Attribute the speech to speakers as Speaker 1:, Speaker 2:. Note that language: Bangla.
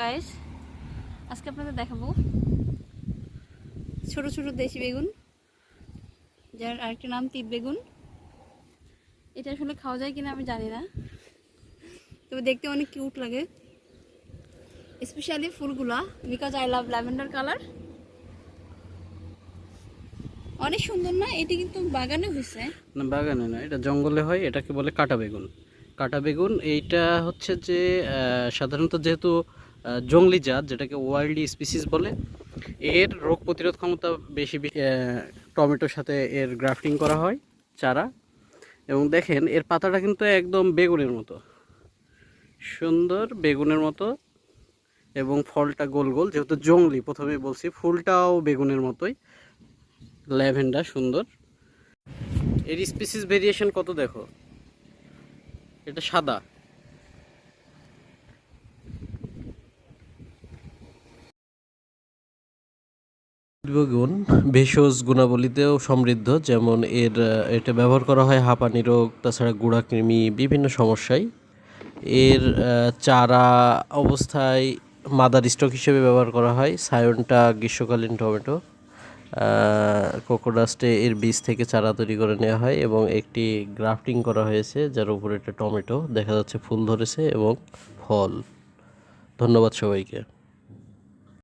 Speaker 1: গাইস, আজকে আপনাদের দেখাবো ছোট ছোট দেশি বেগুন, যার আরেকটা নাম তিত বেগুন। এটা আসলে খাওয়া যায় কিনা আমি জানি না, তবে দেখতে অনেক কিউট লাগে, স্পেশালি ফুলগুলা, because I love lavender colour. অনেক সুন্দর না? এটি কিন্তু বাগানে হয়েছে
Speaker 2: না, বাগানে না, এটা জঙ্গলে হয়। এটাকে বলে কাটা বেগুন। কাটা বেগুন এইটা হচ্ছে যে সাধারণত যেহেতু জংলি জাত, যেটাকে ওয়াইল্ড স্পিসিস বলে, এর রোগ প্রতিরোধ ক্ষমতা বেশি। টমেটোর সাথে এর গ্রাফটিং করা হয় চারা, এবং দেখেন এর পাতাটা কিন্তু একদম বেগুনের মতো, সুন্দর বেগুনের মতো, এবং ফলটা গোল গোল। যেহেতু জংলি, প্রথমেই বলছি, ফুলটাও বেগুনের মতোই ল্যাভেন্ডার, সুন্দর। এর স্পিসিস ভেরিয়েশন কত দেখো, এটা সাদা।
Speaker 3: বেগুন ভেষজ গুণাবলীতেও সমৃদ্ধ, যেমন এটা ব্যবহার করা হয় হাঁপানি রোগ, তাছাড়া গুঁড়াকৃমি, বিভিন্ন সমস্যায়। এর চারা অবস্থায় মাদার স্টক হিসেবে ব্যবহার করা হয়। সায়নটা গ্রীষ্মকালীন টমেটো। কোকোডাস্টে এর বীজ থেকে চারা তৈরি করে নেওয়া হয় এবং একটি গ্রাফটিং করা হয়েছে, যার উপরে একটা টমেটো দেখা যাচ্ছে ফুল ধরেছে এবং ফল। ধন্যবাদ সবাইকে।